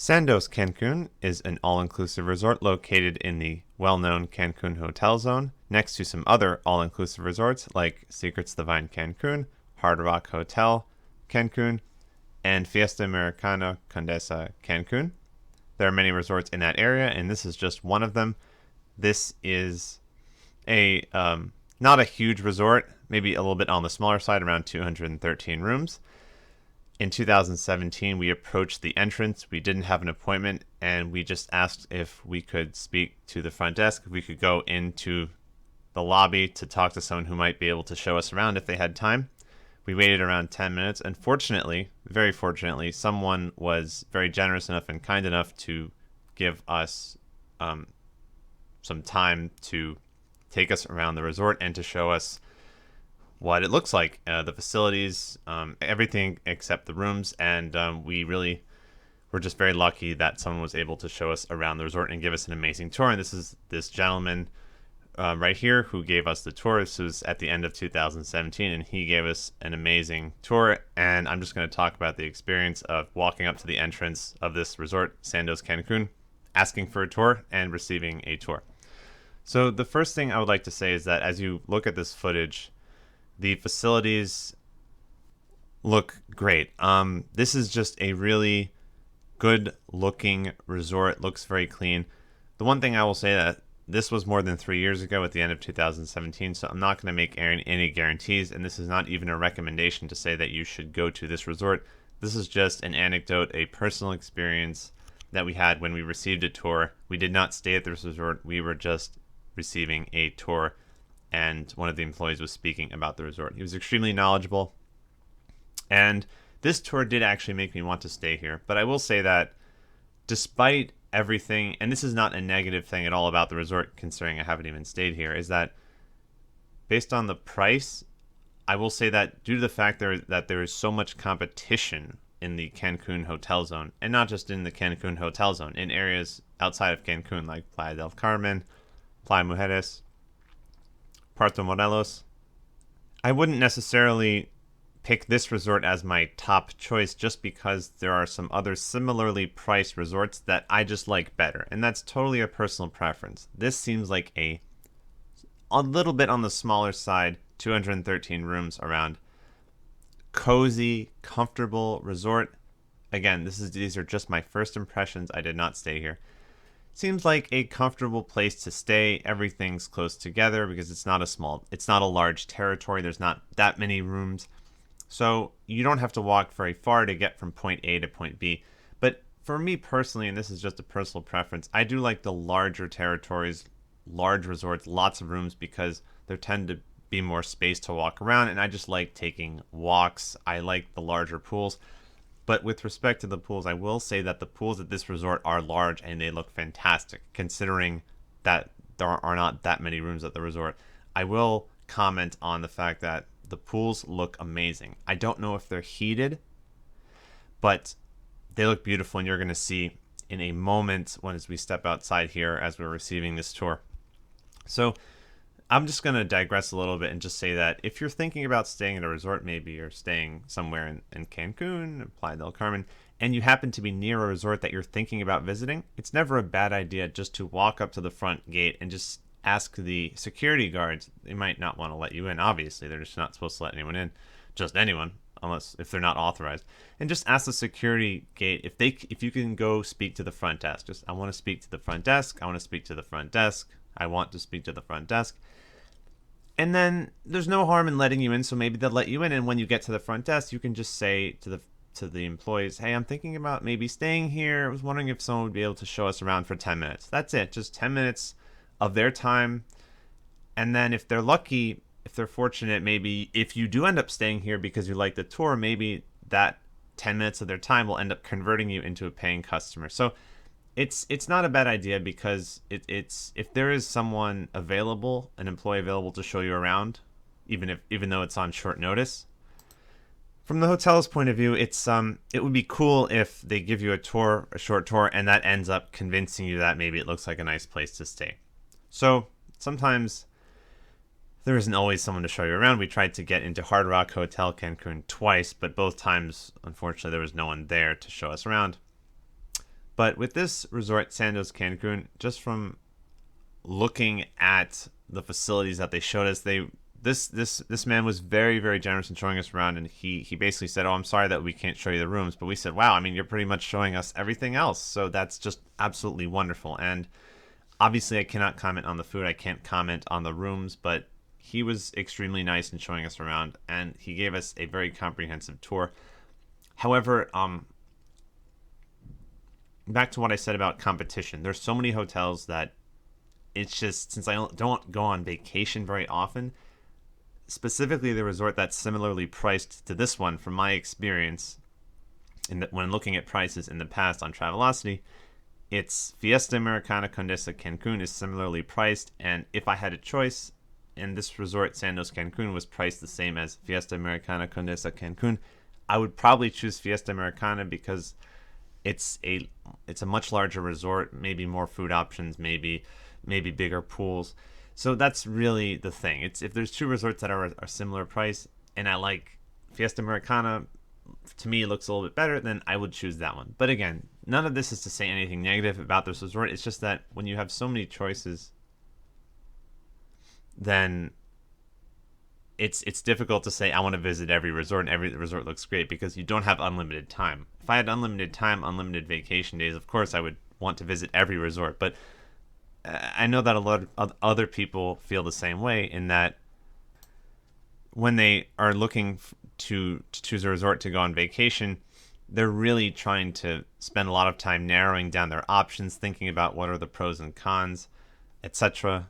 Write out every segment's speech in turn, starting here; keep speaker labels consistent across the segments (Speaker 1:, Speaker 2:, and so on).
Speaker 1: Sandos Cancun is an all-inclusive resort located in the well-known Cancun Hotel Zone, next to some other all-inclusive resorts like Secrets Divine Cancun, Hard Rock Hotel Cancun, and Fiesta Americana Condesa Cancun. There are many resorts in that area, and this is just one of them. This is a not a huge resort, maybe a little bit on the smaller side, around 213 rooms. In 2017, we approached the entrance. We didn't have an appointment, and we just asked if we could speak to the front desk, if we could go into the lobby to talk to someone who might be able to show us around if they had time. We waited around 10 minutes, and fortunately, very fortunately, someone was very generous enough and kind enough to give us some time to take us around the resort and to show us what it looks like, the facilities, everything except the rooms, and we really were just very lucky that someone was able to show us around the resort and give us an amazing tour. And this is this gentleman right here who gave us the tour. This was at the end of 2017, and he gave us an amazing tour. And I'm just going to talk about the experience of walking up to the entrance of this resort, Sandos Cancun, asking for a tour and receiving a tour. So the first thing I would like to say is that as you look at this footage, the facilities look great. This is just a really good looking resort. Looks very clean. The one thing I will say that this was more than 3 years ago at the end of 2017, so I'm not going to make any guarantees, and this is not even a recommendation to say that you should go to this resort. This is just an anecdote, a personal experience that we had when we received a tour. We did not stay at this resort. We were just receiving a tour, and one of the employees was speaking about the resort. He was extremely knowledgeable, and this tour did actually make me want to stay here. But I will say that despite everything, and this is not a negative thing at all about the resort, considering I haven't even stayed here, is that based on the price, I will say that due to the fact that there is so much competition in the Cancun Hotel Zone, and not just in the Cancun Hotel Zone, in areas outside of Cancun like Playa del Carmen, Playa Mujeres, Puerto Morelos, I wouldn't necessarily pick this resort as my top choice just because there are some other similarly priced resorts that I just like better, and that's totally a personal preference. This seems like a little bit on the smaller side, 213 rooms around, cozy, comfortable resort. Again, these are just my first impressions. I did not stay here. Seems like a comfortable place to stay. Everything's close together because it's not a large territory. There's not that many rooms. So you don't have to walk very far to get from point A to point B. But for me personally, and this is just a personal preference, I do like the larger territories, large resorts, lots of rooms, because there tend to be more space to walk around, and I just like taking walks. I like the larger pools. But with respect to the pools, I will say that the pools at this resort are large and they look fantastic, considering that there are not that many rooms at the resort. I will comment on the fact that the pools look amazing. I don't know if they're heated, but they look beautiful, and you're going to see in a moment as we step outside here as we're receiving this tour. So I'm just going to digress a little bit and just say that if you're thinking about staying at a resort, maybe you're staying somewhere in Cancun, Playa del Carmen, and you happen to be near a resort that you're thinking about visiting, it's never a bad idea just to walk up to the front gate and just ask the security guards. They might not want to let you in, obviously. They're just not supposed to let anyone in, just anyone, if they're not authorized. And just ask the security gate if you can go speak to the front desk. Just, I want to speak to the front desk. I want to speak to the front desk. I want to speak to the front desk. And then there's no harm in letting you in, so maybe they'll let you in. And when you get to the front desk, you can just say to the employees, hey, I'm thinking about maybe staying here. I was wondering if someone would be able to show us around for 10 minutes. That's it, just 10 minutes of their time. And then if they're lucky, if they're fortunate, maybe if you do end up staying here because you like the tour, maybe that 10 minutes of their time will end up converting you into a paying customer. So it's not a bad idea, because it's if there is someone available, an employee available to show you around, even though it's on short notice. From the hotel's point of view, it would be cool if they give you a short tour, and that ends up convincing you that maybe it looks like a nice place to stay. So sometimes there isn't always someone to show you around. We tried to get into Hard Rock Hotel Cancun twice, but both times, unfortunately, there was no one there to show us around. But with this resort, Sandos Cancun, just from looking at the facilities that they showed us, this man was very, very generous in showing us around, and he basically said, "Oh, I'm sorry that we can't show you the rooms," but we said, "Wow, I mean, you're pretty much showing us everything else, so that's just absolutely wonderful." And obviously, I cannot comment on the food, I can't comment on the rooms, but he was extremely nice in showing us around, and he gave us a very comprehensive tour. However, back to what I said about competition, there's so many hotels that it's just, since I don't go on vacation very often, specifically the resort that's similarly priced to this one, from my experience, when looking at prices in the past on Travelocity, it's Fiesta Americana Condesa Cancun is similarly priced, and if I had a choice, and this resort, Sandos Cancun, was priced the same as Fiesta Americana Condesa Cancun, I would probably choose Fiesta Americana because it's a much larger resort, maybe more food options, maybe bigger pools. So that's really the thing. It's if there's two resorts that are similar price, and I like Fiesta Americana, to me it looks a little bit better, then I would choose that one. But again, none of this is to say anything negative about this resort. It's just that when you have so many choices, then it's difficult to say I want to visit every resort and every resort looks great, because you don't have unlimited time. If I had unlimited time, unlimited vacation days, of course I would want to visit every resort. But I know that a lot of other people feel the same way, in that when they are looking to choose a resort to go on vacation, they're really trying to spend a lot of time narrowing down their options, thinking about what are the pros and cons, etc.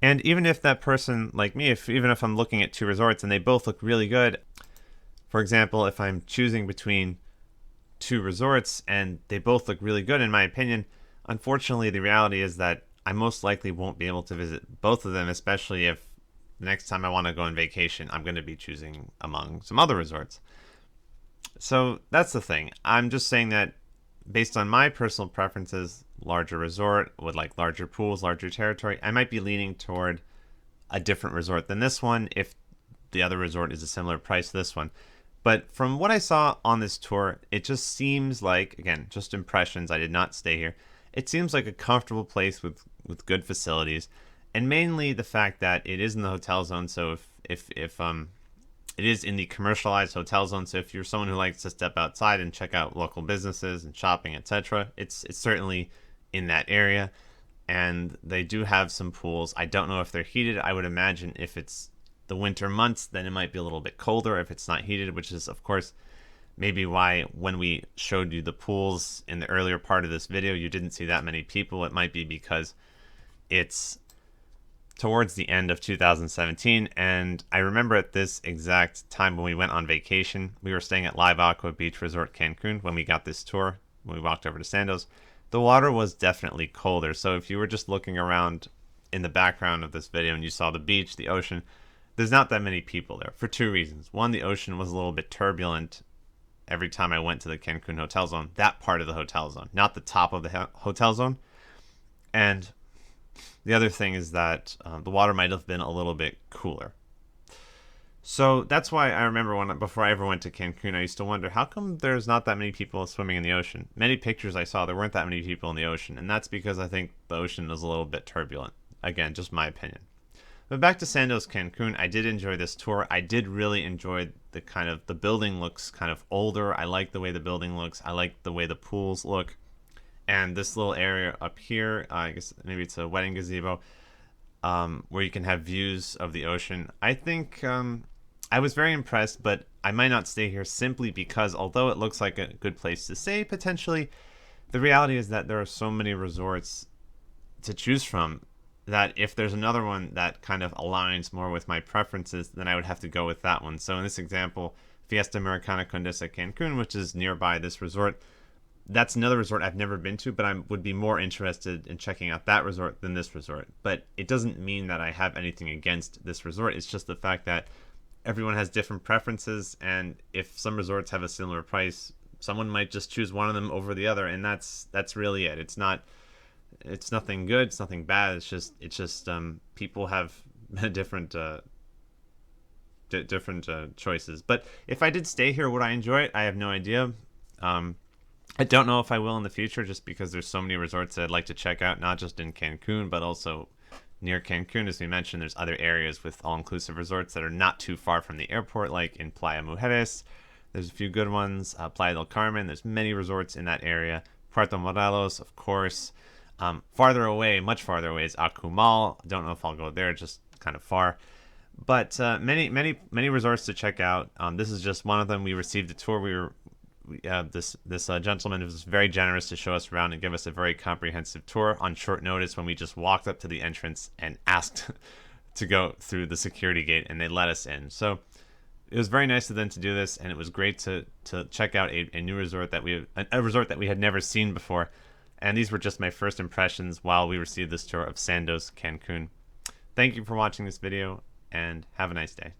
Speaker 1: And even if that person, like me, even if I'm looking at two resorts and they both look really good, for example, if I'm choosing between two resorts and they both look really good in my opinion, unfortunately the reality is that I most likely won't be able to visit both of them, especially if the next time I want to go on vacation, I'm going to be choosing among some other resorts. So that's the thing. I'm just saying that based on my personal preferences, larger resort with like larger pools, larger territory, I might be leaning toward a different resort than this one if the other resort is a similar price to this one. But from what I saw on this tour, it just seems like, again, just impressions, I did not stay here, it seems like a comfortable place with good facilities, and mainly the fact that it is in the hotel zone. So if it is in the commercialized hotel zone, so if you're someone who likes to step outside and check out local businesses and shopping, etc., it's certainly in that area. And they do have some pools. I don't know if they're heated. I would imagine if it's the winter months, then it might be a little bit colder if it's not heated, which is, of course, maybe why when we showed you the pools in the earlier part of this video, you didn't see that many people. It might be because it's towards the end of 2017, and I remember at this exact time when we went on vacation, we were staying at Live Aqua Beach Resort Cancun when we got this tour, when we walked over to Sandos. The water was definitely colder, so if you were just looking around in the background of this video and you saw the beach, the ocean, there's not that many people there for two reasons. One, the ocean was a little bit turbulent every time I went to the Cancun hotel zone, that part of the hotel zone, not the top of the hotel zone. And the other thing is that the water might have been a little bit cooler. So that's why I remember before I ever went to Cancun, I used to wonder, how come there's not that many people swimming in the ocean? Many pictures I saw, there weren't that many people in the ocean, and that's because I think the ocean is a little bit turbulent. Again, just my opinion. But back to Sandos Cancun, I did enjoy this tour. I did really enjoy the building looks kind of older. I like the way the building looks. I like the way the pools look. And this little area up here, I guess maybe it's a wedding gazebo, where you can have views of the ocean. I think I was very impressed, but I might not stay here simply because although it looks like a good place to stay, potentially, the reality is that there are so many resorts to choose from that if there's another one that kind of aligns more with my preferences, then I would have to go with that one. So in this example, Fiesta Americana Condesa Cancun, which is nearby this resort, that's another resort I've never been to, but I would be more interested in checking out that resort than this resort. But it doesn't mean that I have anything against this resort. It's just the fact that everyone has different preferences, and if some resorts have a similar price, someone might just choose one of them over the other, and that's really it. It's nothing good, it's nothing bad. It's just people have different choices. But if I did stay here, would I enjoy it? I have no idea. I don't know if I will in the future, just because there's so many resorts that I'd like to check out, not just in Cancun, but also near Cancun. As we mentioned, there's other areas with all-inclusive resorts that are not too far from the airport, like in Playa Mujeres. There's a few good ones. Playa del Carmen, there's many resorts in that area. Puerto Morelos, of course. Farther away, much farther away, is Akumal. I don't know if I'll go there, just kind of far. But many resorts to check out. This is just one of them. We received a tour. This gentleman was very generous to show us around and give us a very comprehensive tour on short notice when we just walked up to the entrance and asked to go through the security gate, and they let us in. So it was very nice of them to do this, and it was great to check out a new resort that a resort that we had never seen before. And these were just my first impressions while we received this tour of Sandos Cancun. Thank you for watching this video, and have a nice day.